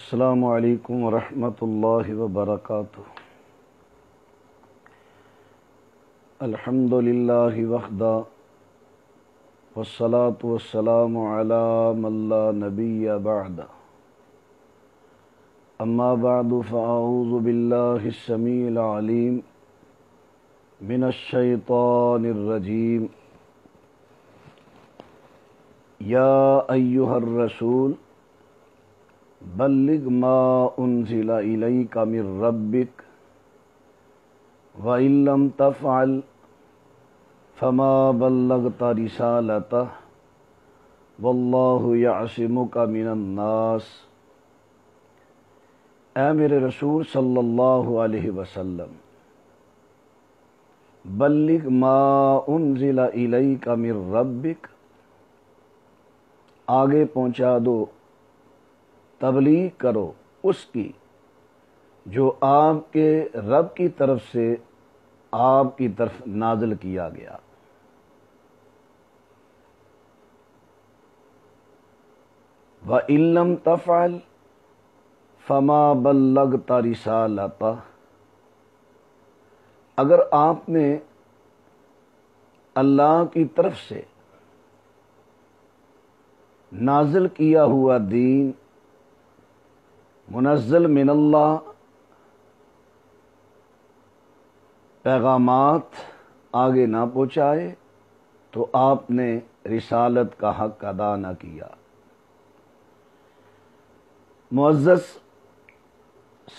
السلام علیکم ورحمۃ اللہ وبرکاتہ۔ الحمد للہ وحدہ والصلاة والسلام علی من لا نبی بعدہ، اما بعد فاعوذ باللہ السمیع العلیم من الشیطان الرجیم۔ یا ایہا الرسول بلغ ما انزل الیک من ربک وَإِن لَّمْ تَفْعَلْ فَمَا بَلَّغْتَ رِسَالَتَهُ وَاللَّهُ يَعْصِمُكَ مِنَ النَّاسِ۔ اے میرے رسول صلی اللہ علیہ وسلم، بلغ ما انزل الیک من ربک، آگے پہنچا دو، تبلیغ کرو اس کی جو آپ کے رب کی طرف سے آپ کی طرف نازل کیا گیا۔ وَإِن لَّمْ تَفْعَلْ فَمَا بَلَّغْتَ رِسَالَتَهُ، اگر آپ نے اللہ کی طرف سے نازل کیا ہوا دین، منزل من اللہ پیغامات آگے نہ پہنچائے تو آپ نے رسالت کا حق ادا نہ کیا۔ معزز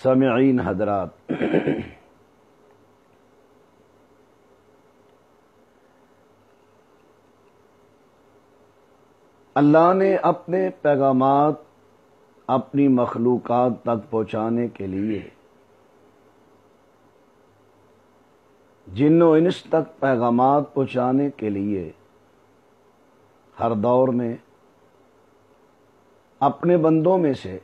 سامعین حضرات، اللہ نے اپنے پیغامات اپنی مخلوقات تک پہنچانے کے لیے جن و انس تک پیغامات پہنچانے کے لیے ہر دور میں اپنے بندوں میں سے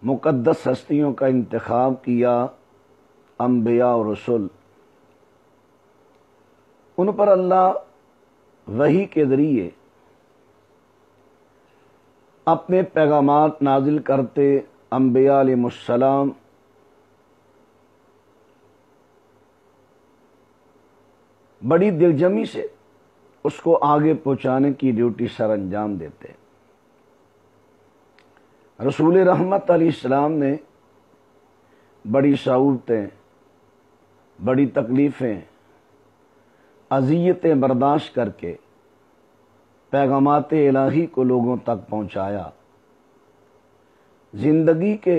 مقدس ہستیوں کا انتخاب کیا، انبیاء و رسول۔ ان پر اللہ وحی کے ذریعے اپنے پیغامات نازل کرتے، انبیاء علیہ السلام بڑی دلجمی سے اس کو آگے پہنچانے کی ڈیوٹی سر انجام دیتے۔ رسول رحمت علیہ السلام نے بڑی صعوبتیں، بڑی تکلیفیں، اذیتیں برداشت کر کے پیغامات الہی کو لوگوں تک پہنچایا۔ زندگی کے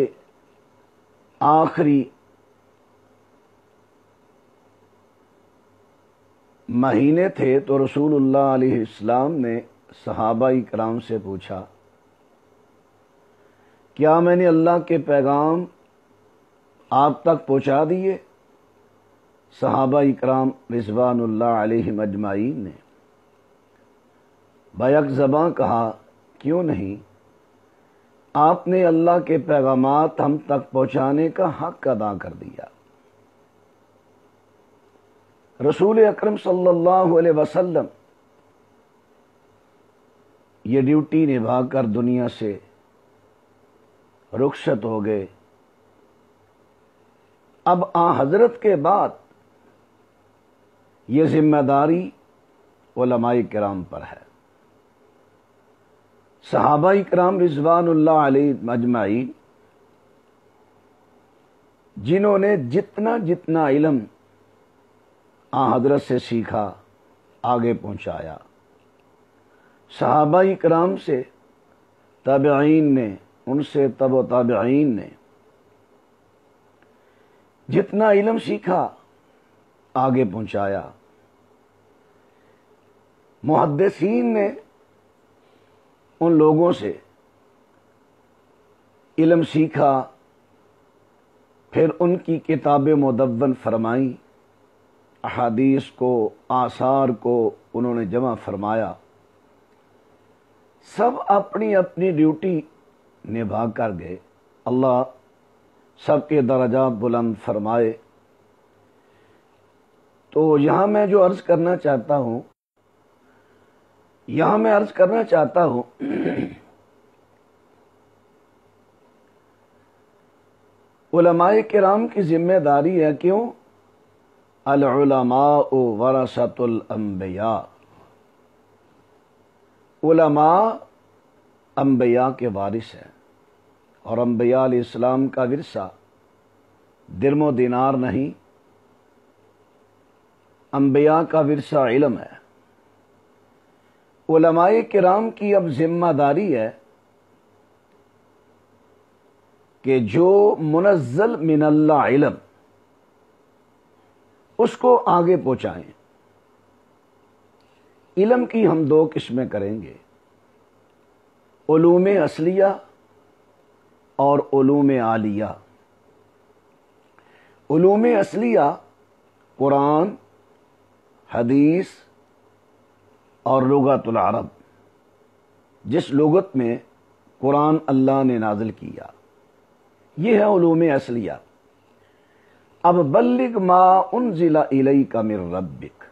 آخری مہینے تھے تو رسول اللہ علیہ السلام نے صحابہ کرام سے پوچھا، کیا میں نے اللہ کے پیغام آپ تک پہنچا دیے؟ صحابہ کرام رضوان اللہ علیہم اجمعین نے بیک زباں کہا، کیوں نہیں، آپ نے اللہ کے پیغامات ہم تک پہنچانے کا حق ادا کر دیا۔ رسول اکرم صلی اللہ علیہ وسلم یہ ڈیوٹی نبھا کر دنیا سے رخصت ہو گئے۔ اب حضرت کے بعد یہ ذمہ داری علماء کرام پر ہے۔ صحابہ کرام رضوان اللہ علیہ اجمعین جنہوں نے جتنا علم حضرت سے سیکھا، آگے پہنچایا، صحابہ کرام سے تابعین نے، ان سے تبع تابعین نے جتنا علم سیکھا آگے پہنچایا، محدثین نے ان لوگوں سے علم سیکھا، پھر ان کی کتابیں مدون فرمائیں، احادیث کو، آثار کو انہوں نے جمع فرمایا۔ سب اپنی اپنی ڈیوٹی نبھا کر گئے۔ اللہ سب کے درجات بلند فرمائے۔ تو یہاں میں جو عرض کرنا چاہتا ہوں علماء کرام کی ذمہ داری ہے، کیوں؟ العلماء ورثۃ الانبیاء، علماء انبیاء کے وارث ہیں، اور انبیاء علیہ السلام کا ورثہ درم و دینار نہیں، انبیاء کا ورثہ علم ہے۔ علماء کرام کی اب ذمہ داری ہے کہ جو منزل من اللہ علم اس کو آگے پہنچائیں۔ علم کی ہم دو قسمیں کریں گے، علوم اصلیہ اور علوم عالیہ۔ علوم اصلیہ قرآن، حدیث اور لغت العرب، جس لغت میں قرآن اللہ نے نازل کیا، یہ ہے علوم اصلیہ۔ اب بلغ ما انزل الیک من ربک،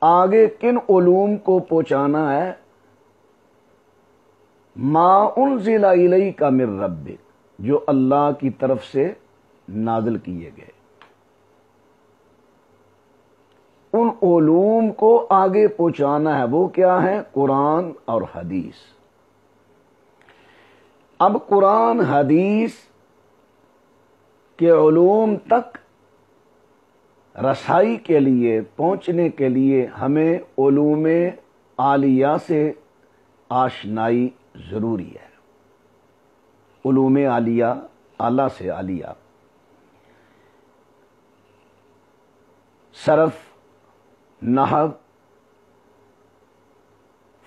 آگے کن علوم کو پہنچانا ہے؟ ما انزل الیک من ربک، جو اللہ کی طرف سے نازل کیے گئے، ان علوم کو آگے پہنچانا ہے۔ وہ کیا ہے؟ قرآن اور حدیث۔ اب قرآن حدیث کے علوم تک رسائی کے لیے، پہنچنے کے لیے ہمیں علوم عالیہ سے آشنائی ضروری ہے۔ علوم عالیہ، اعلیٰ سے عالیہ، صرف، نحو،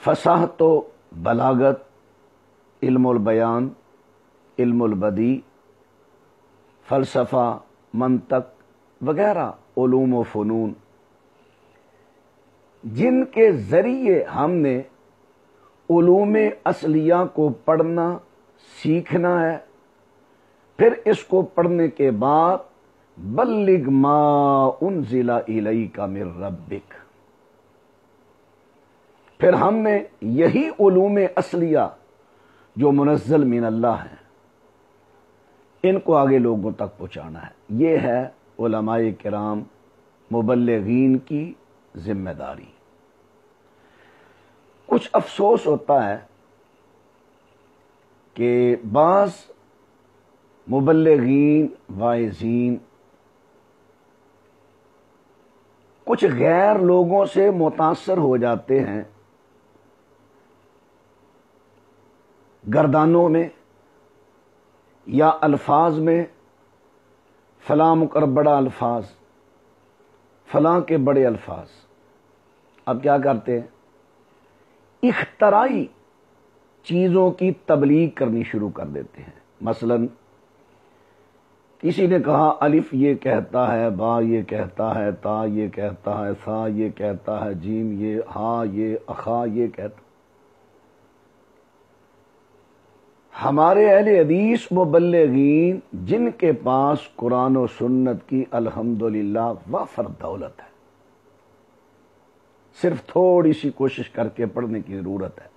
فصاحت و بلاغت، علم البیان، علم البدیع، فلسفہ، منطق وغیرہ علوم و فنون، جن کے ذریعے ہم نے علوم اصلیہ کو پڑھنا سیکھنا ہے۔ پھر اس کو پڑھنے کے بعد بلغ ما انزل الیک من ربک، پھر ہم نے یہی علوم اصلیہ جو منزل من اللہ ہیں، ان کو آگے لوگوں تک پہنچانا ہے۔ یہ ہے علماء کرام، مبلغین کی ذمہ داری۔ کچھ افسوس ہوتا ہے کہ بعض مبلغین، واعظین کچھ غیر لوگوں سے متاثر ہو جاتے ہیں، گردانوں میں یا الفاظ میں، فلاں مکربڑا الفاظ، فلاں کے بڑے الفاظ۔ اب کیا کرتے ہیں؟ اختراعی چیزوں کی تبلیغ کرنی شروع کر دیتے ہیں۔ مثلا کسی نے کہا الف یہ کہتا ہے، با یہ کہتا ہے، تا یہ کہتا ہے، ثا یہ کہتا ہے، جیم یہ، ہا یہ، اخا یہ کہتا۔ ہمارے اہل حدیث مبلغین جن کے پاس قرآن و سنت کی الحمدللہ وافر دولت ہے، صرف تھوڑی سی کوشش کر کے پڑھنے کی ضرورت ہے۔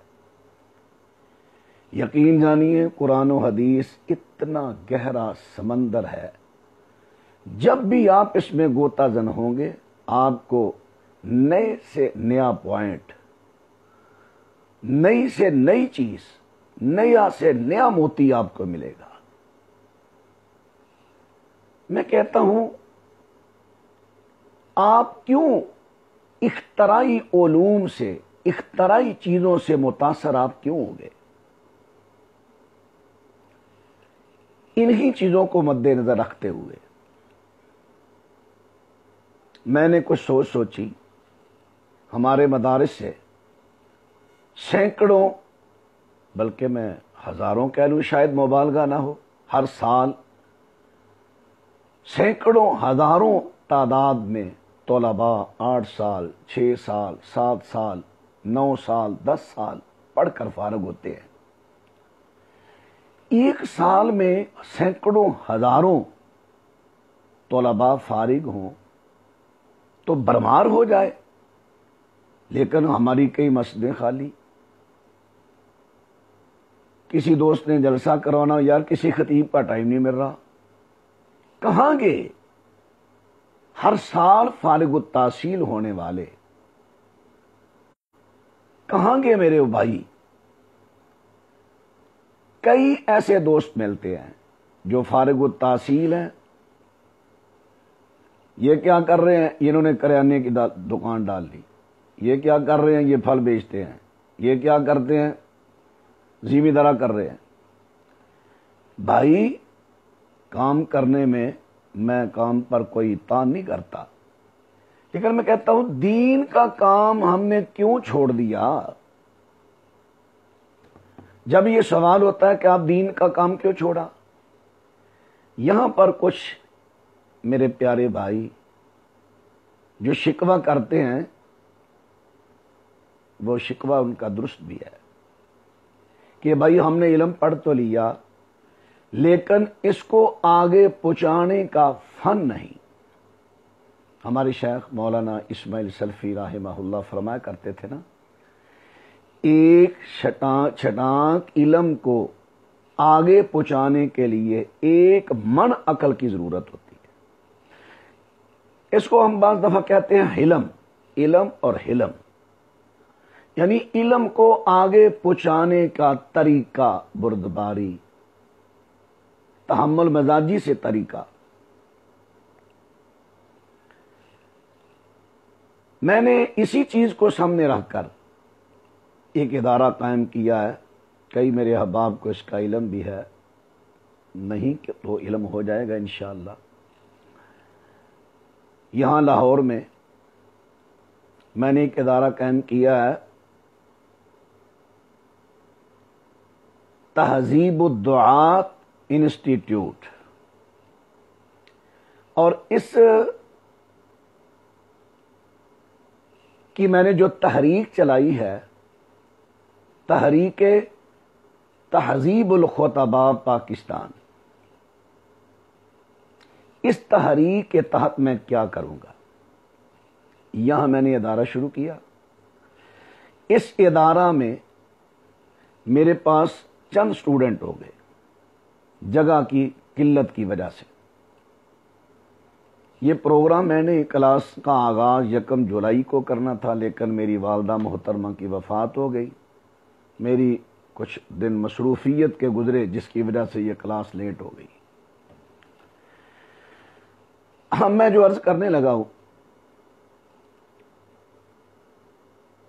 یقین جانیے قرآن و حدیث اتنا گہرا سمندر ہے، جب بھی آپ اس میں غوطہ زن ہوں گے، آپ کو نئے سے نیا پوائنٹ، نئی سے نئی چیز، نیا سے نیا موتی آپ کو ملے گا۔ میں کہتا ہوں، آپ کیوں اختراعی علوم سے، اختراعی چیزوں سے متاثر آپ کیوں ہو گئے؟ انہی چیزوں کو مد نظر رکھتے ہوئے میں نے کچھ سوچی، ہمارے مدارس سے سینکڑوں، بلکہ میں ہزاروں کہہ لوں، شاید مبالغہ نہ ہو، ہر سال سینکڑوں ہزاروں تعداد میں طلباء 8 سال، 6 سال، 7 سال، 9 سال، 10 سال پڑھ کر فارغ ہوتے ہیں۔ ایک سال میں سینکڑوں ہزاروں طلباء فارغ ہوں تو برمار ہو جائے، لیکن ہماری کئی مسجدیں خالی، کسی دوست نے جلسہ کروانا، یار کسی خطیب کا ٹائم نہیں مل رہا، کہاں گئے؟ ہر سال فارغ التحصیل ہونے والے کہاں گئے میرے بھائی؟ کئی ایسے دوست ملتے ہیں جو فارغ التحصیل ہیں، یہ کیا کر رہے ہیں؟ انہوں نے کریانے کی دکان ڈال لی، یہ کیا کر رہے ہیں؟ یہ پھل بیچتے ہیں، یہ کیا کرتے ہیں؟ زمیندارا کر رہے ہیں۔ بھائی کام کرنے میں میں کام پر کوئی تان نہیں کرتا، لیکن میں کہتا ہوں دین کا کام ہم نے کیوں چھوڑ دیا؟ جب یہ سوال ہوتا ہے کہ آپ دین کا کام کیوں چھوڑا، یہاں پر کچھ میرے پیارے بھائی جو شکوہ کرتے ہیں، وہ شکوہ ان کا درست بھی ہے کہ بھائی ہم نے علم پڑھ تو لیا لیکن اس کو آگے پہنچانے کا فن نہیں۔ ہمارے شیخ مولانا اسماعیل سلفی رحمہ اللہ فرمایا کرتے تھے نا، ایک چھٹانک علم کو آگے پہنچانے کے لیے ایک من عقل کی ضرورت ہوتی ہے۔ اس کو ہم بعض دفعہ کہتے ہیں علم اور حلم، یعنی علم کو آگے پہنچانے کا طریقہ، بردباری، تحمل مزاجی سے طریقہ۔ میں نے اسی چیز کو سامنے رکھ کر ایک ادارہ قائم کیا ہے۔ کئی میرے احباب کو اس کا علم بھی ہے، نہیں کہ تو علم ہو جائے گا انشاءاللہ۔ یہاں لاہور میں نے ایک ادارہ قائم کیا ہے، تہذیب الدعات انسٹیٹیوٹ، اور اس کی میں نے جو تحریک چلائی ہے، تحریک تہذیب الخطباء پاکستان، اس تحریک کے تحت میں کیا کروں گا؟ یہاں میں نے ادارہ شروع کیا۔ اس ادارہ میں میرے پاس چند سٹوڈنٹ ہو گئے، جگہ کی قلت کی وجہ سے۔ یہ پروگرام میں نے کلاس کا آغاز 1 جولائی کو کرنا تھا، لیکن میری والدہ محترمہ کی وفات ہو گئی، میری کچھ دن مصروفیت کے گزرے جس کی وجہ سے یہ کلاس لیٹ ہو گئی۔ میں جو عرض کرنے لگا ہوں،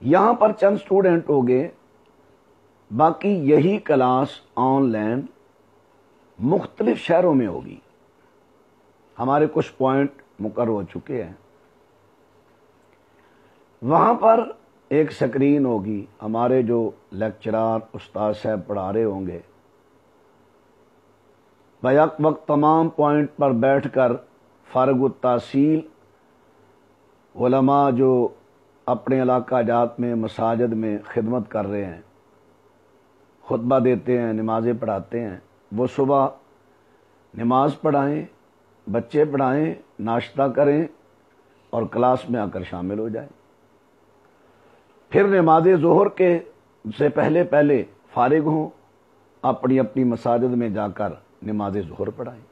یہاں پر چند سٹوڈنٹ ہو گئے، باقی یہی کلاس آن لائن مختلف شہروں میں ہوگی۔ ہمارے کچھ پوائنٹ مقرر ہو چکے ہیں، وہاں پر ایک سکرین ہوگی، ہمارے جو لیکچرار استاد صاحب پڑھا رہے ہوں گے، بیک وقت تمام پوائنٹ پر بیٹھ کر فارغ التحصیل علماء جو اپنے علاقہ جات میں مساجد میں خدمت کر رہے ہیں، خطبہ دیتے ہیں، نمازیں پڑھاتے ہیں، وہ صبح نماز پڑھائیں، بچے پڑھائیں، ناشتہ کریں اور کلاس میں آ کر شامل ہو جائیں۔ پھر نماز ظہر کے سے پہلے فارغ ہوں، اپنی اپنی مساجد میں جا کر نماز ظہر پڑھائیں۔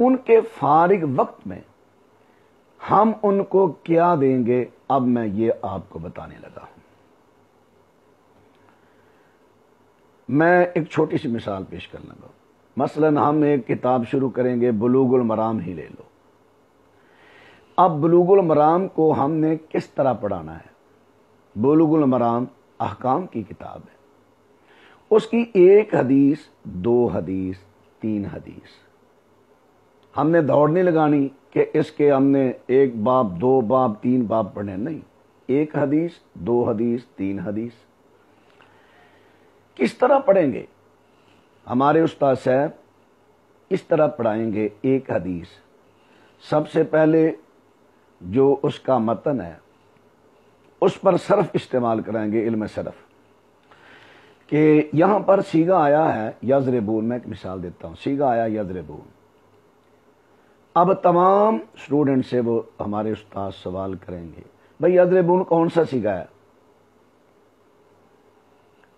ان کے فارغ وقت میں ہم ان کو کیا دیں گے، اب میں یہ آپ کو بتانے لگا ہوں۔ میں ایک چھوٹی سی مثال پیش کرنے لگا ہوں۔ مثلا ہم ایک کتاب شروع کریں گے، بلوغ المرام ہی لے لو۔ اب بلوغ المرام کو ہم نے کس طرح پڑھانا ہے؟ بلوغ المرام احکام کی کتاب ہے، اس کی 1 حدیث، 2 حدیث، 3 حدیث، ہم نے دوڑ نہیں لگانی کہ اس کے ہم نے 1 باب، 2 باب، 3 باب پڑھنے، نہیں، 1 حدیث، 2 حدیث، 3 حدیث۔ کس طرح پڑھیں گے؟ ہمارے استاد صاحب اس طرح پڑھائیں گے۔ 1 حدیث سب سے پہلے جو اس کا متن ہے اس پر صرف استعمال کرائیں گے، علم صرف، کہ یہاں پر سیغہ آیا ہے یضربون۔ میں ایک مثال دیتا ہوں، سیغہ آیا یضربون۔ اب تمام سٹوڈنٹ سے وہ ہمارے استاد سوال کریں گے، بھئی یضربون کون سا سیغہ ہے؟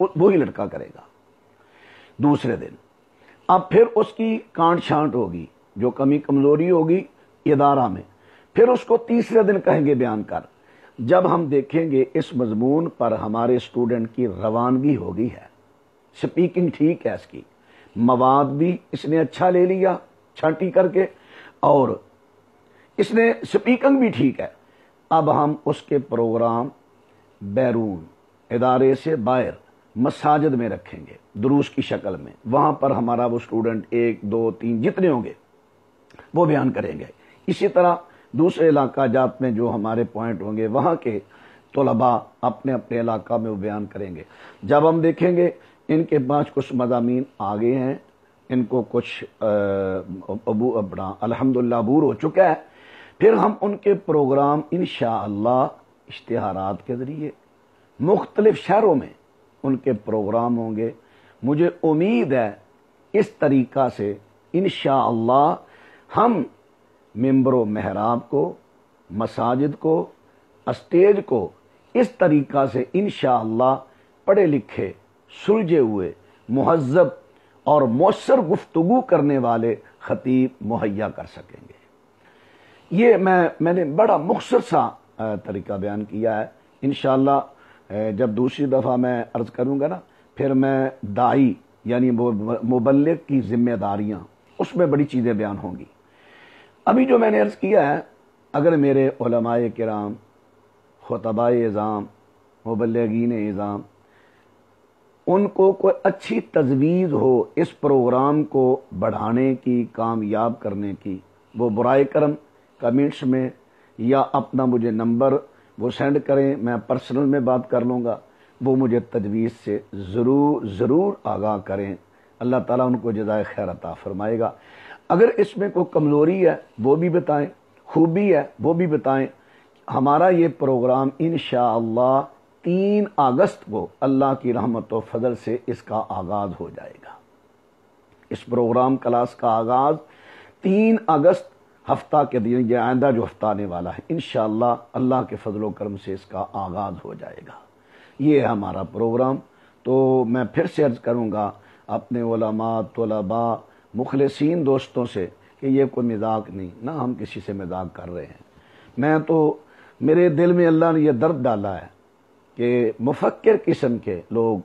وہی لڑکا کرے گا دوسرے دن۔ اب پھر اس کی کانٹ چھانٹ ہوگی، جو کمی کمزوری ہوگی ادارہ میں، پھر اس کو تیسرے دن کہیں گے بیان کر۔ جب ہم دیکھیں گے اس مضمون پر ہمارے اسٹوڈنٹ کی روانگی ہوگی ہے، سپیکنگ ٹھیک ہے، اس کی مواد بھی اس نے اچھا لے لیا چھانٹی کر کے، اور اس نے سپیکنگ بھی ٹھیک ہے، اب ہم اس کے پروگرام بیرون ادارے سے باہر مساجد میں رکھیں گے دروس کی شکل میں، وہاں پر ہمارا وہ اسٹوڈنٹ 1 2 3 جتنے ہوں گے وہ بیان کریں گے۔ اسی طرح دوسرے علاقہ جات میں جو ہمارے پوائنٹ ہوں گے وہاں کے طلباء اپنے اپنے علاقہ میں وہ بیان کریں گے۔ جب ہم دیکھیں گے ان کے پاس کچھ مضامین آگے ہیں، ان کو کچھ اپنا الحمدللہ عبور ہو چکا ہے، پھر ہم ان کے پروگرام انشاءاللہ اشتہارات کے ذریعے مختلف شہروں میں ان کے پروگرام ہوں گے۔ مجھے امید ہے اس طریقہ سے انشاءاللہ ہم ممبر و محراب کو، مساجد کو، اسٹیج کو اس طریقہ سے انشاءاللہ پڑھے لکھے، سلجھے ہوئے، مہذب اور مؤثر گفتگو کرنے والے خطیب مہیا کر سکیں گے۔ یہ میں نے بڑا مختصر سا طریقہ بیان کیا ہے۔ انشاءاللہ جب دوسری دفعہ میں عرض کروں گا نا، پھر میں داعی یعنی مبلغ کی ذمہ داریاں، اس میں بڑی چیزیں بیان ہوں گی۔ ابھی جو میں نے عرض کیا ہے، اگر میرے علماء کرام، خطباء اعظام، مبلغین اعظام، ان کو کوئی اچھی تجویز ہو اس پروگرام کو بڑھانے کی، کامیاب کرنے کی، وہ برائے کرم کمنٹس میں یا اپنا مجھے نمبر وہ سینڈ کریں، میں پرسنل میں بات کر لوں گا، وہ مجھے تجویز سے ضرور آگاہ کریں۔ اللہ تعالیٰ ان کو جزائے خیر عطا فرمائے گا۔ اگر اس میں کوئی کمزوری ہے وہ بھی بتائیں، خوبی ہے وہ بھی بتائیں۔ ہمارا یہ پروگرام انشاءاللہ 3 اگست کو اللہ کی رحمت و فضل سے اس کا آغاز ہو جائے گا۔ اس پروگرام کلاس کا آغاز 3 اگست ہفتہ کے دن، یہ آئندہ جو ہفتہ آنے والا ہے، انشاءاللہ اللہ کے فضل و کرم سے اس کا آغاز ہو جائے گا۔ یہ ہے ہمارا پروگرام۔ تو میں پھر سے عرض کروں گا اپنے علماء، طلباء، مخلصین دوستوں سے کہ یہ کوئی مذاق نہیں، نہ ہم کسی سے مذاق کر رہے ہیں۔ میں تو میرے دل میں اللہ نے یہ درد ڈالا ہے کہ مفکر قسم کے لوگ،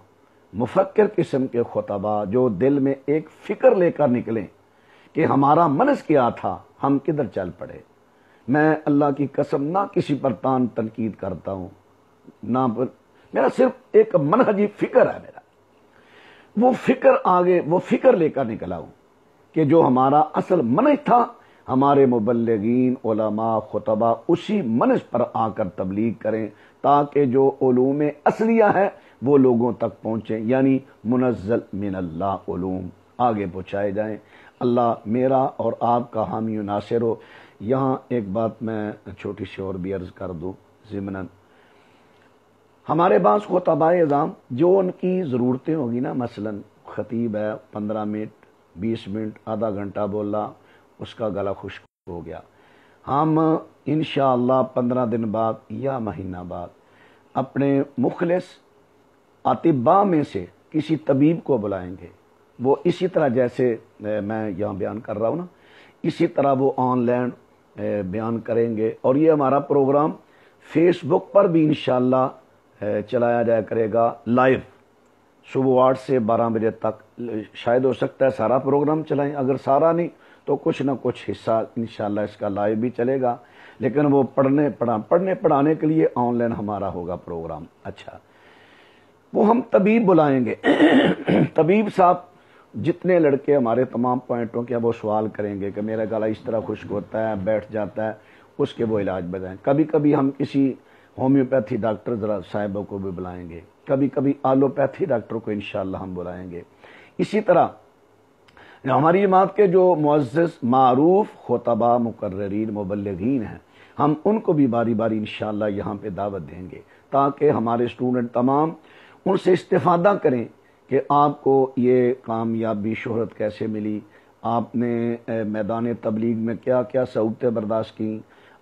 مفکر قسم کے خطباء جو دل میں ایک فکر لے کر نکلیں کہ ہمارا منس کیا تھا، ہم کدھر چل پڑے۔ میں اللہ کی قسم نہ کسی پر تنقید کرتا ہوں، نہ میرا صرف ایک منہجی فکر ہے میرا، وہ فکر آگے، وہ فکر لے کر نکلا ہوں کہ جو ہمارا اصل منہج تھا، ہمارے مبلغین، علماء، خطباء اسی منہج پر آ کر تبلیغ کریں تاکہ جو علوم اصلیہ ہے وہ لوگوں تک پہنچیں، یعنی منزل من اللہ علوم آگے پہنچائے جائیں۔ اللہ میرا اور آپ کا حامی و ناصر ہو۔ یہاں ایک بات میں چھوٹی سی اور بھی عرض کر دوں ضمناً، ہمارے بعض خطباء اعظام جو ان کی ضرورتیں ہوگی نا، مثلا خطیب ہے 15 منٹ 20 منٹ آدھا گھنٹہ بولا، اس کا گلا خشک ہو گیا، ہم انشاءاللہ 15 دن بعد یا مہینہ بعد اپنے مخلص اطباء میں سے کسی طبیب کو بلائیں گے، وہ اسی طرح جیسے میں یہاں بیان کر رہا ہوں نا، اسی طرح وہ آن لائن بیان کریں گے، اور یہ ہمارا پروگرام فیس بک پر بھی انشاءاللہ چلایا جایا کرے گا لائیو، صبح 8 سے 12 بجے تک۔ شاید ہو سکتا ہے سارا پروگرام چلائیں، اگر سارا نہیں تو کچھ نہ کچھ حصہ انشاءاللہ اس کا لائیو بھی چلے گا، لیکن وہ پڑھنے پڑھانے کے لیے آن لائن ہمارا ہوگا پروگرام۔ اچھا، وہ ہم طبیب بلائیں گے، طبیب صاحب جتنے لڑکے ہمارے تمام پوائنٹوں کے وہ سوال کریں گے کہ میرا گلا اس طرح خشک ہوتا ہے، بیٹھ جاتا ہے، اس کے وہ علاج بتائیں۔ کبھی کبھی ہم کسی ہومیوپیتھی ڈاکٹر ذرا صاحبوں کو بھی بلائیں گے، کبھی کبھی آلوپیتھی ڈاکٹر کو انشاءاللہ ہم بلائیں گے۔ اسی طرح ہماری جماعت کے جو معزز معروف خطباء، مقررین، مبلغین ہیں، ہم ان کو بھی باری باری انشاءاللہ یہاں پہ دعوت دیں گے تاکہ ہمارے اسٹوڈنٹ تمام ان سے استفادہ کریں کہ آپ کو یہ کامیابی، شہرت کیسے ملی، آپ نے میدان تبلیغ میں کیا کیا صعوبتیں برداشت کی،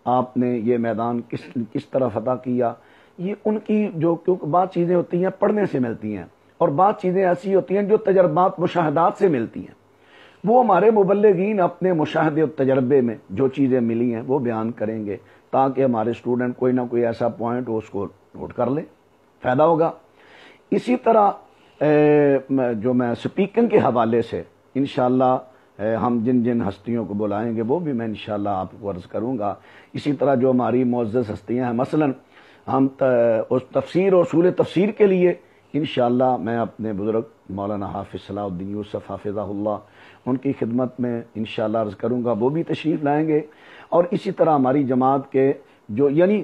آپ نے یہ میدان کس طرح فتح کیا۔ یہ ان کی جو کیونکہ بعض چیزیں ہوتی ہیں پڑھنے سے ملتی ہیں، اور بعض چیزیں ایسی ہوتی ہیں جو تجربات مشاہدات سے ملتی ہیں، وہ ہمارے مبلغین اپنے مشاہدے اور تجربے میں جو چیزیں ملی ہیں وہ بیان کریں گے، تاکہ ہمارے اسٹوڈنٹ کوئی نہ کوئی ایسا پوائنٹ ہو اس کو نوٹ کر لیں، فائدہ ہوگا۔ اسی طرح جو میں سپیکنگ کے حوالے سے انشاءاللہ ہم جن جن ہستیوں کو بلائیں گے وہ بھی میں انشاءاللہ آپ کو عرض کروں گا۔ اسی طرح جو ہماری معزز ہستیاں ہیں، مثلا ہم اس تفسیر اور اصول تفسیر کے لیے انشاءاللہ میں اپنے بزرگ مولانا حافظ صلاح الدین یوسف حافظہ اللہ ان کی خدمت میں انشاءاللہ عرض کروں گا، وہ بھی تشریف لائیں گے۔ اور اسی طرح ہماری جماعت کے جو یعنی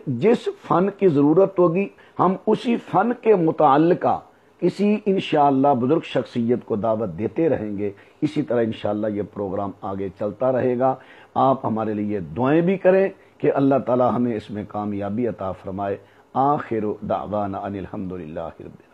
جس فن کی ضرورت ہوگی ہم اسی فن کے متعلقہ کسی انشاءاللہ بزرگ شخصیت کو دعوت دیتے رہیں گے۔ اسی طرح انشاءاللہ یہ پروگرام آگے چلتا رہے گا۔ آپ ہمارے لیے دعائیں بھی کریں کہ اللہ تعالی ہمیں اس میں کامیابی عطا فرمائے۔ آخر دعوانا ان الحمدللہ رب العالمین۔